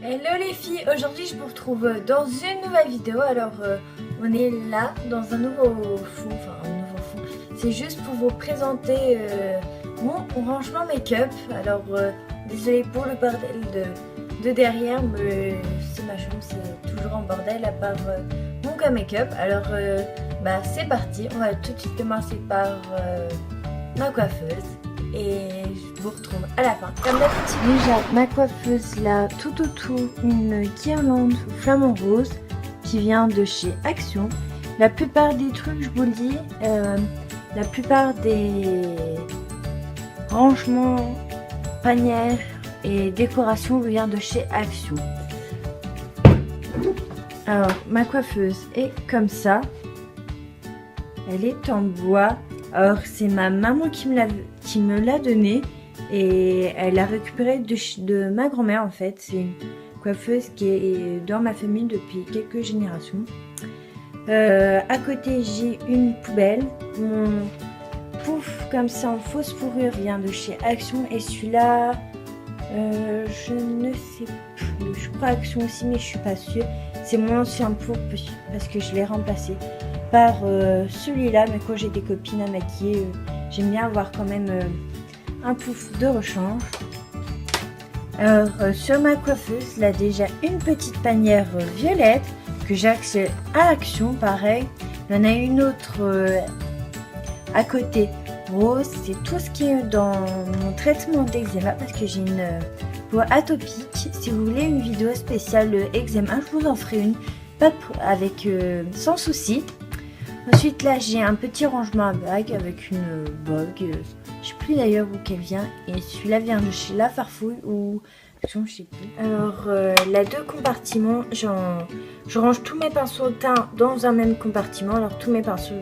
Hello les filles, aujourd'hui je vous retrouve dans une nouvelle vidéo. Alors on est là dans un nouveau fond, c'est juste pour vous présenter mon rangement make-up. Alors désolé pour le bordel de derrière, mais c'est ma chambre, c'est toujours en bordel à part mon cas make-up. Alors c'est parti, on va tout de suite commencer par ma coiffeuse. Et je vous retrouve à la fin. Comme d'habitude, déjà ma coiffeuse là, tout autour, une guirlande flamant rose qui vient de chez Action. La plupart des trucs, je vous le dis, la plupart des rangements, panières et décorations vient de chez Action. Alors ma coiffeuse est comme ça. Elle est en bois. Alors c'est ma maman qui me l'a donnée et elle l'a récupérée de ma grand-mère en fait. C'est une coiffeuse qui est dans ma famille depuis quelques générations. À côté j'ai une poubelle. Mon pouf comme ça en fausse fourrure vient de chez Action et celui-là je ne sais plus. Je crois Action aussi mais je suis pas sûre. C'est mon ancien pouf parce que je l'ai remplacé par celui-là, mais quand j'ai des copines à maquiller, j'aime bien avoir quand même un pouf de rechange. Alors sur ma coiffeuse, là déjà une petite panière violette que j'ai accès à Action, pareil. Il y en a une autre à côté rose. C'est tout ce qui est dans mon traitement d'eczéma parce que j'ai une peau atopique. Si vous voulez une vidéo spéciale eczéma, je vous en ferai une, pas avec sans souci. Ensuite là j'ai un petit rangement à bague avec une bague, je sais plus d'ailleurs où qu'elle vient, et celui-là vient de chez La Farfouille ou je sais plus. Alors là deux compartiments, je range tous mes pinceaux teints dans un même compartiment. Alors tous mes pinceaux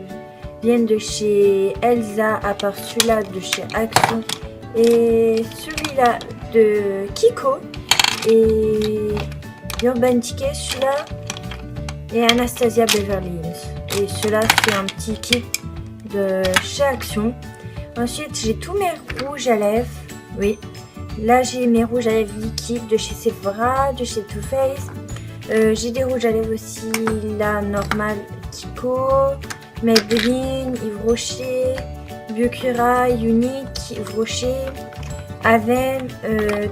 viennent de chez Elsa à part celui-là de chez Action et celui-là de Kiko et Urban Decay, celui-là et Anastasia Beverly Hills. Et cela c'est un petit kit de chez Action. Ensuite j'ai tous mes rouges à lèvres. Oui, là j'ai mes rouges à lèvres liquides de chez Sephora, de chez Too Faced. J'ai des rouges à lèvres aussi, là normal Kiko, Maybelline, Yves Rocher, Biocura, Unique, Yves Rocher, Aven,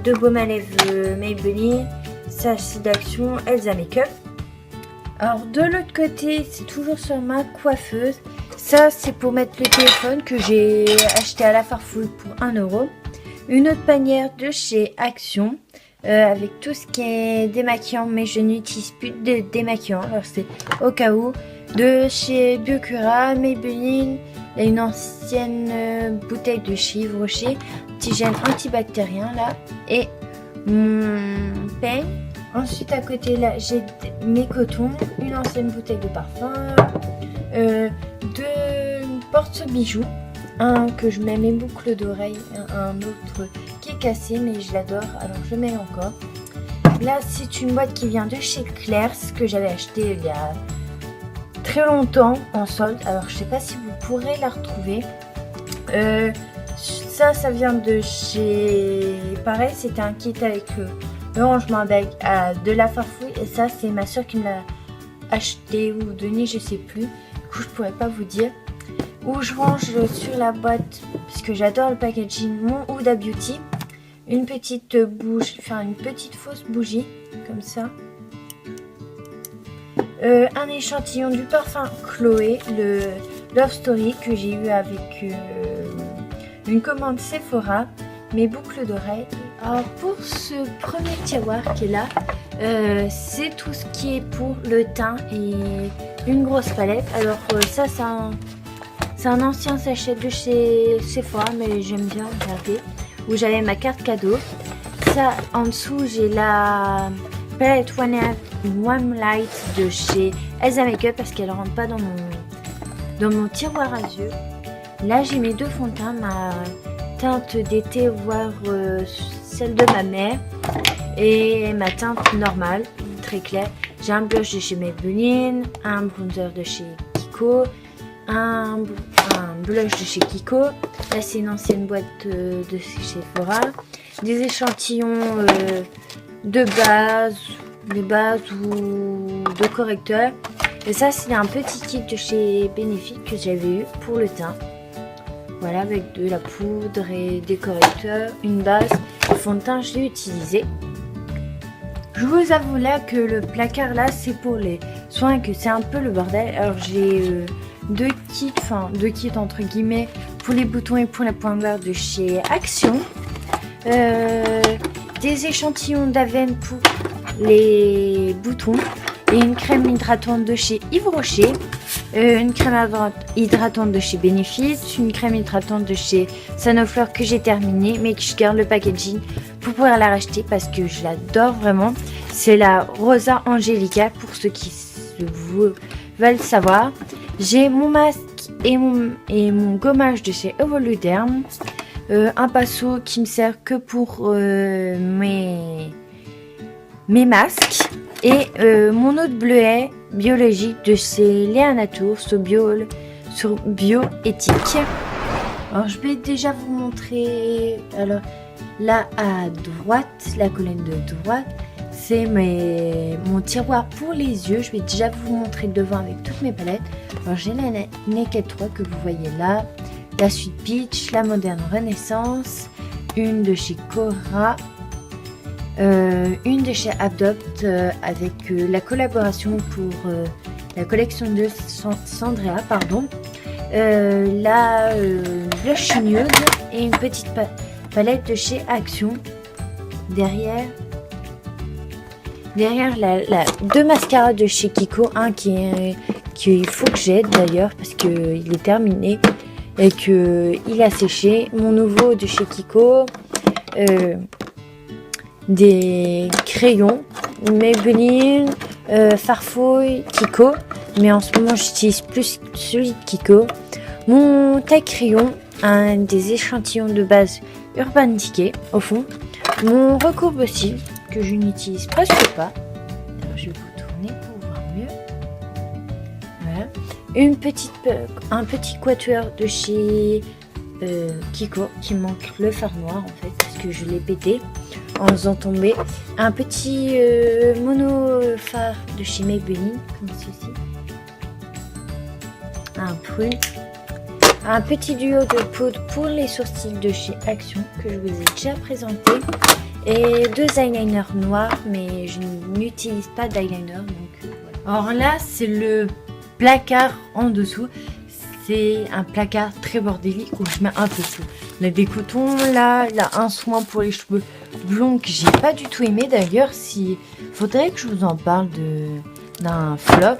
deux baumes à lèvres Maybelline, ça c'est d'Action, Elsa Makeup. Alors de l'autre côté, c'est toujours sur ma coiffeuse. Ça c'est pour mettre le téléphone que j'ai acheté à La Farfouille pour 1 €. Une autre panière de chez Action avec tout ce qui est démaquillant, mais je n'utilise plus de démaquillant. Alors c'est au cas où. De chez Biocura, Maybelline, il y a une ancienne bouteille de chez Yves Rocher, petit gel antibactérien là, et mon peigne. Ensuite à côté là j'ai mes cotons, une ancienne bouteille de parfum, deux porte-bijoux, un que je mets mes boucles d'oreilles, un autre qui est cassé mais je l'adore alors je mets encore. Là c'est une boîte qui vient de chez Claire's que j'avais acheté il y a très longtemps en solde, alors je sais pas si vous pourrez la retrouver. Ça vient de chez, pareil c'était un kit avec le rangement à bague de La Farfouille et ça c'est ma soeur qui me l'a acheté ou donné, je sais plus, du coup je pourrais pas vous dire. Où je range sur la boîte parce que j'adore le packaging, mon Huda Beauty, une petite bougie, enfin une petite fausse bougie comme ça, un échantillon du parfum Chloé, le Love Story que j'ai eu avec une commande Sephora, mes boucles d'oreilles. Alors pour ce premier tiroir qui est là, c'est tout ce qui est pour le teint et une grosse palette. Alors ça c'est un ancien sachet de chez Sephora mais j'aime bien regarder, où j'avais ma carte cadeau. Ça en dessous j'ai la palette One Light de chez Elsa Makeup parce qu'elle rentre pas dans mon tiroir à yeux. Là j'ai mes deux fonds de teint, ma teinte d'été voire celle de ma mère et ma teinte normale très claire. J'ai un blush de chez Maybelline, un bronzer de chez Kiko, un blush de chez Kiko. Là c'est une ancienne boîte de chez Sephora, des échantillons de base ou de correcteur. Et ça, c'est un petit kit de chez Benefit que j'avais eu pour le teint. Voilà, avec de la poudre et des correcteurs, une base, le fond de teint, je l'ai utilisé. Je vous avoue là que le placard là, c'est pour les soins, que c'est un peu le bordel. Alors j'ai deux kits entre guillemets, pour les boutons et pour la pointure de chez Action. Des échantillons d'Aven pour les boutons et une crème hydratante de chez Yves Rocher, une crème hydratante de chez Benefit, une crème hydratante de chez Sanoflore que j'ai terminée mais que je garde le packaging pour pouvoir la racheter parce que je l'adore vraiment. C'est la Rosa Angelica pour ceux qui veulent savoir. J'ai mon masque et mon gommage de chez Evoluderm. Un pinceau qui me sert que pour mes masques et mon eau de bleuet biologique de chez Léa Nature sur bioéthique. Alors je vais déjà vous montrer, alors là à droite, la colonne de droite, c'est mon tiroir pour les yeux. Je vais déjà vous montrer devant avec toutes mes palettes. Alors j'ai la Naked 3 que vous voyez là, la Sweet Peach, la Moderne Renaissance, une de chez Cora, une de chez Adopt avec la collaboration pour la collection de Sandrea, pardon, la Blush Nude et une petite palette de chez Action. Derrière deux mascaras de chez Kiko, un qu'il faut que j'aide d'ailleurs parce qu'il est terminé et qu'il a séché. Mon nouveau de chez Kiko, des crayons Maybelline, Farfouille, Kiko, mais en ce moment j'utilise plus celui de Kiko. Mon taille crayon, un des échantillons de base Urban Decay au fond. Mon recourbe-cils que je n'utilise presque pas. Alors, je vais vous tourner pour voir mieux. Voilà. Un petit quatuor de chez Kiko qui manque le fard noir en fait parce que je l'ai pété en faisant tomber. Un petit mono fard de chez Maybelline comme ceci. Un prune. Un petit duo de poudre pour les sourcils de chez Action que je vous ai déjà présenté. Et deux eyeliners noirs, mais je n'utilise pas d'eyeliner. Voilà. Alors là, c'est le placard en dessous. C'est un placard très bordélique où je mets un peu tout. Il y a des cotons là, il y a un soin pour les cheveux blonds que j'ai pas du tout aimé. D'ailleurs, faudrait que je vous en parle d'un flop.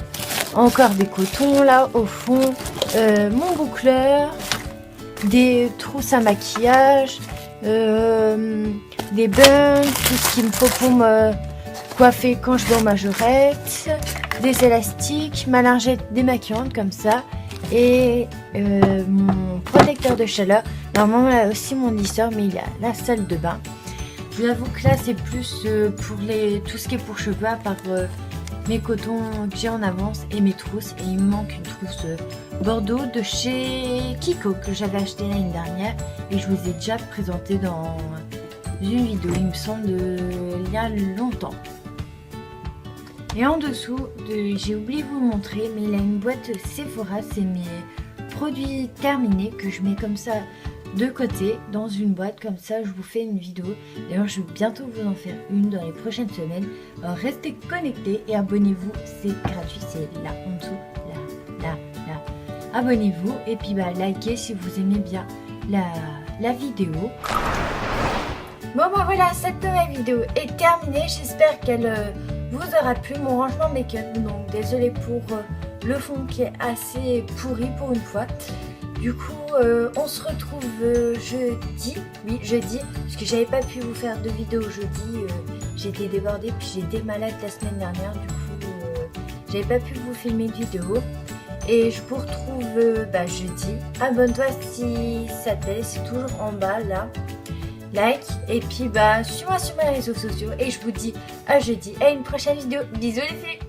Encore des cotons là au fond. Mon boucleur, des trousses à maquillage, des buns, tout ce qu'il me faut pour me coiffer quand je vais en majorette, des élastiques, ma lingette démaquillante comme ça et mon protecteur de chaleur. Normalement là aussi mon lisseur, mais il y a la salle de bain. Je vous avoue que là c'est plus pour tout ce qui est pour cheveux à part mes cotons que j'ai en avance et mes trousses. Et il me manque une trousse Bordeaux de chez Kiko que j'avais acheté l'année dernière et je vous ai déjà présenté dans une vidéo, il me semble, il y a longtemps. Et en dessous, j'ai oublié de vous montrer, mais il a une boîte Sephora, c'est mes produits terminés que je mets comme ça de côté dans une boîte, comme ça je vous fais une vidéo. D'ailleurs je vais bientôt vous en faire une dans les prochaines semaines. Alors, restez connectés et abonnez-vous, c'est gratuit, c'est là en dessous, là. Abonnez-vous et puis likez si vous aimez bien la vidéo. Bon voilà, cette nouvelle vidéo est terminée, j'espère qu'elle vous aura plu. Mon rangement make-up, donc désolé pour le fond qui est assez pourri pour une fois. Du coup, on se retrouve jeudi, parce que j'avais pas pu vous faire de vidéo jeudi, j'étais débordée, puis j'étais malade la semaine dernière, du coup, j'avais pas pu vous filmer de vidéo. Et je vous retrouve jeudi. Abonne-toi si ça te plaît, c'est toujours en bas là. Like, et puis suis-moi sur mes réseaux sociaux, et je vous dis à jeudi, à une prochaine vidéo. Bisous les filles.